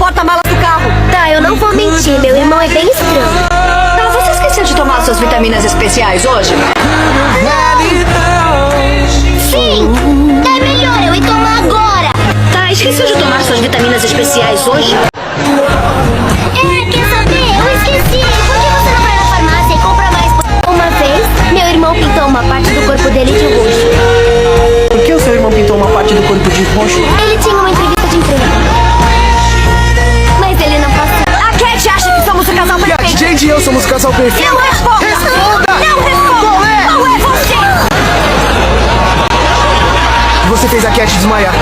porta-malas do carro. Tá, eu não vou mentir, meu irmão é bem estranho. Tá, você esqueceu de tomar suas vitaminas especiais hoje? Sim! É melhor eu ir tomar agora. Tá, esqueceu de tomar suas vitaminas especiais hoje? Quer saber? Eu esqueci. Por que você não vai na farmácia e compra mais? Uma vez, meu irmão pintou uma parte do corpo dele de roxo. Por que o seu irmão pintou uma parte do corpo de roxo? Ele tinha uma entrevista de emprego. Mas ele não passou. A Cat acha que somos o casal E a perfeito. Jade e eu somos o casal perfeito. Não responda! Responda! Não responda! Qual é? Qual é você? Você fez a Cat desmaiar.